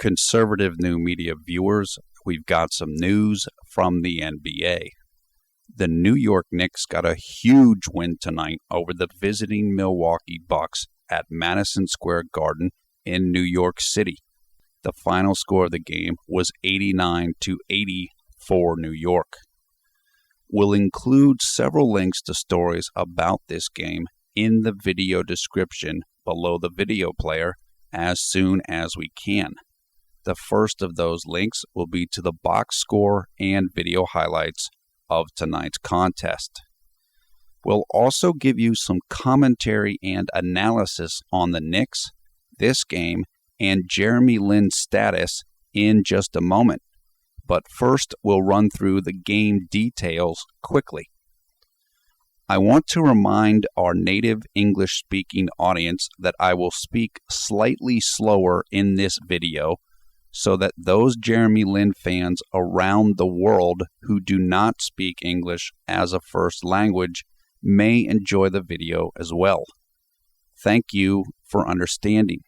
Conservative new media viewers, we've got some news from the NBA. The New York Knicks got a huge win tonight over the visiting Milwaukee Bucks at Madison Square Garden in New York City. The final score of the game was 89-80 for New York. We'll include several links to stories about this game in the video description below the video player as soon as we can. The first of those links will be to the box score and video highlights of tonight's contest. We'll also give you some commentary and analysis on the Knicks, this game, and Jeremy Lin's status in just a moment. But first, we'll run through the game details quickly. I want to remind our native English-speaking audience that I will speak slightly slower in this video so that those Jeremy Lin fans around the world who do not speak English as a first language may enjoy the video as well. Thank you for understanding.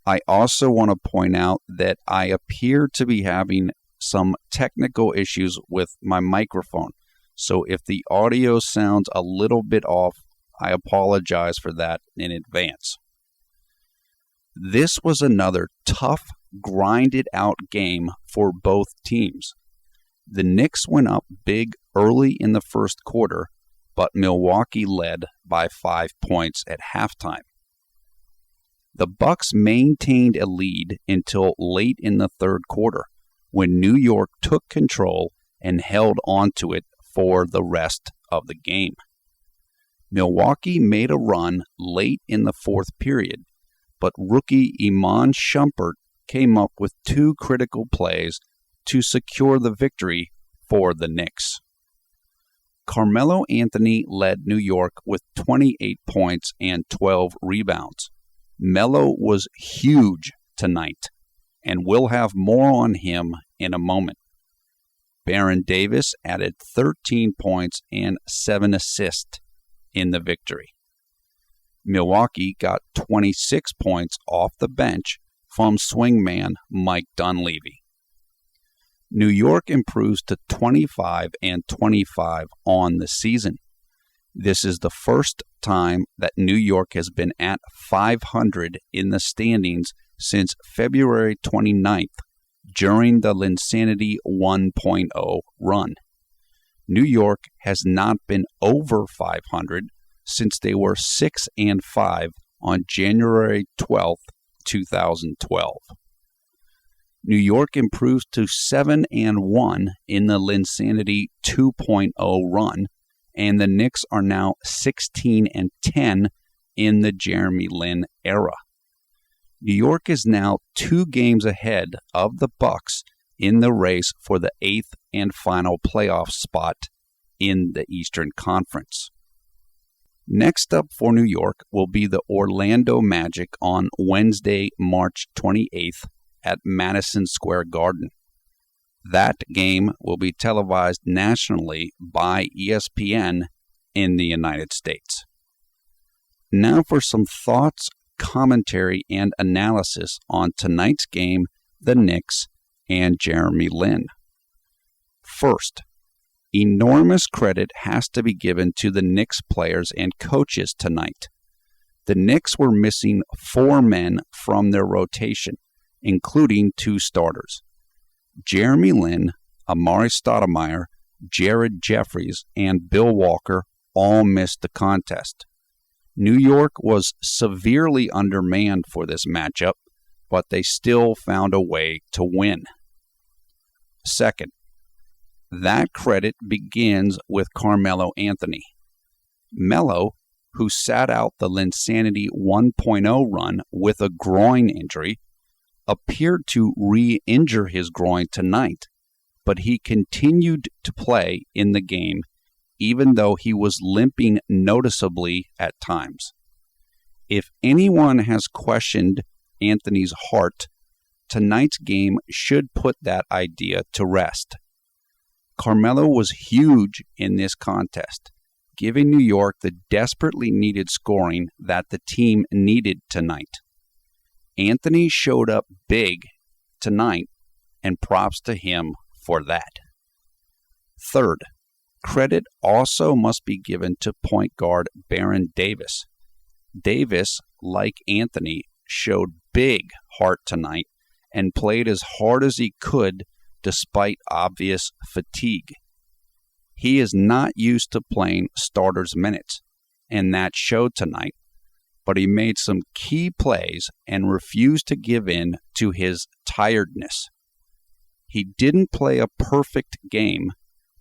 I also want to point out that I appear to be having some technical issues with my microphone. So if the audio sounds a little bit off, I apologize for that in advance. This was another tough, grinded-out game for both teams. The Knicks went up big early in the first quarter, but Milwaukee led by 5 points at halftime. The Bucks maintained a lead until late in the third quarter, when New York took control and held onto it for the rest of the game. Milwaukee made a run late in the fourth period, but rookie Iman Shumpert came up with two critical plays to secure the victory for the Knicks. Carmelo Anthony led New York with 28 points and 12 rebounds. Melo was huge tonight, and we'll have more on him in a moment. Baron Davis added 13 points and 7 assists in the victory. Milwaukee got 26 points off the bench from swingman Mike Dunleavy. New York improves to 25-25 on the season. This is the first time that New York has been at 500 in the standings since February 29th during the Linsanity 1.0 run. New York has not been over 500 since they were 6-5 on January 12th, 2012. New York improves to 7-1 in the Linsanity 2.0 run, and the Knicks are now 16-10 in the Jeremy Lin era. New York is now 2 games ahead of the Bucks in the race for the 8th and final playoff spot in the Eastern Conference. Next up for New York will be the Orlando Magic on Wednesday, March 28th at Madison Square Garden. That game will be televised nationally by ESPN in the United States. Now for some thoughts, commentary, and analysis on tonight's game, the Knicks, and Jeremy Lin. First, enormous credit has to be given to the Knicks players and coaches tonight. The Knicks were missing 4 men from their rotation, including 2 starters. Jeremy Lin, Amare Stoudemire, Jared Jeffries, and Bill Walker all missed the contest. New York was severely undermanned for this matchup, but they still found a way to win. Second, that credit begins with Carmelo Anthony. Melo, who sat out the Linsanity 1.0 run with a groin injury, appeared to re-injure his groin tonight, but he continued to play in the game even though he was limping noticeably at times. If anyone has questioned Anthony's heart, tonight's game should put that idea to rest. Carmelo was huge in this contest, giving New York the desperately needed scoring that the team needed tonight. Anthony showed up big tonight, and props to him for that. Third, credit also must be given to point guard Baron Davis. Davis, like Anthony, showed big heart tonight and played as hard as he could despite obvious fatigue. He is not used to playing starters' minutes, and that showed tonight, but he made some key plays and refused to give in to his tiredness. He didn't play a perfect game,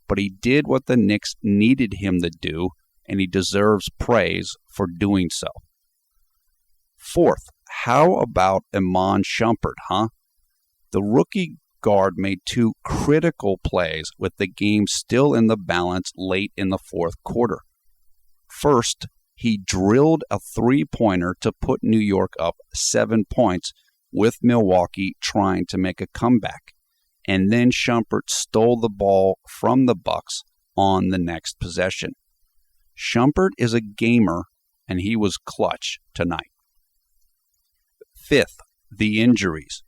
but he did what the Knicks needed him to do, and he deserves praise for doing so. Fourth, how about Iman Shumpert, huh? The rookie guard made two critical plays with the game still in the balance late in the fourth quarter. First, he drilled a three-pointer to put New York up 7 points with Milwaukee trying to make a comeback, and then Shumpert stole the ball from the Bucks on the next possession. Shumpert is a gamer, and he was clutch tonight. Fifth, the injuries.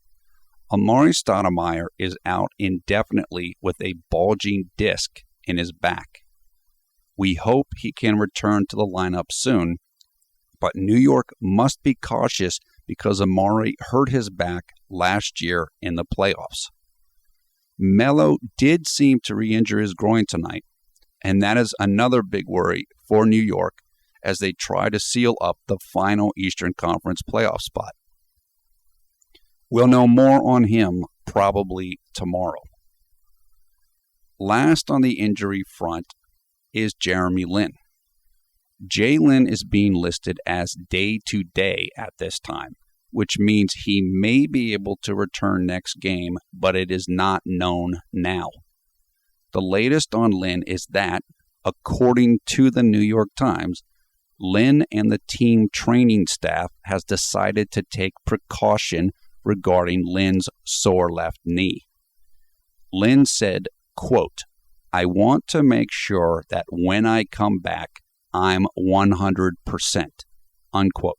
Amare Stoudemire is out indefinitely with a bulging disc in his back. We hope he can return to the lineup soon, but New York must be cautious because Amare hurt his back last year in the playoffs. Melo did seem to re-injure his groin tonight, and that is another big worry for New York as they try to seal up the final Eastern Conference playoff spot. We'll know more on him probably tomorrow. Last on the injury front is Jeremy Lin. J-Lin is being listed as day-to-day at this time, which means he may be able to return next game, but it is not known now. The latest on Lin is that, according to the New York Times, Lin and the team training staff has decided to take precaution regarding Lin's sore left knee. Lin said, quote, "I want to make sure that when I come back, I'm 100%, unquote.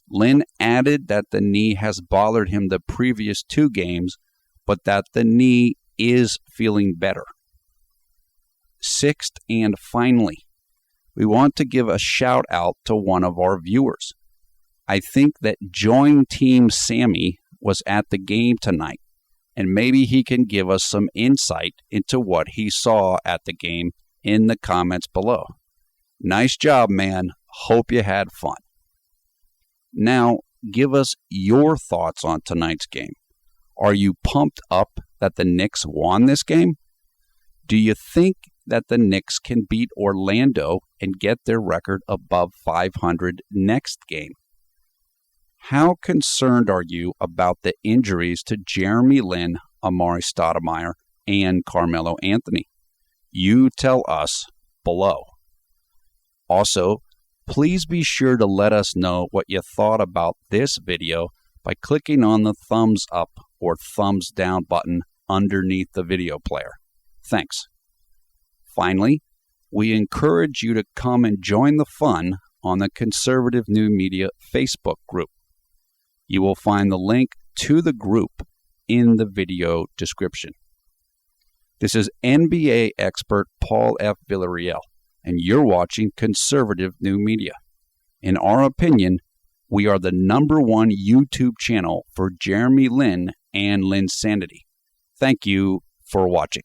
Lin added that the knee has bothered him the previous 2 games, but that the knee is feeling better. Sixth and finally, we want to give a shout out to one of our viewers. I think that Join Team Sammy was at the game tonight, and maybe he can give us some insight into what he saw at the game in the comments below. Nice job, man. Hope you had fun. Now, give us your thoughts on tonight's game. Are you pumped up that the Knicks won this game? Do you think that the Knicks can beat Orlando and get their record above 500 next game? How concerned are you about the injuries to Jeremy Lin, Amare Stoudemire, and Carmelo Anthony? You tell us below. Also, please be sure to let us know what you thought about this video by clicking on the thumbs up or thumbs down button underneath the video player. Thanks. Finally, we encourage you to come and join the fun on the Conservative New Media Facebook group. You will find the link to the group in the video description. This is NBA expert Paul F. Villarreal, and you're watching Conservative New Media. In our opinion, we are the #1 YouTube channel for Jeremy Lin and Linsanity. Thank you for watching.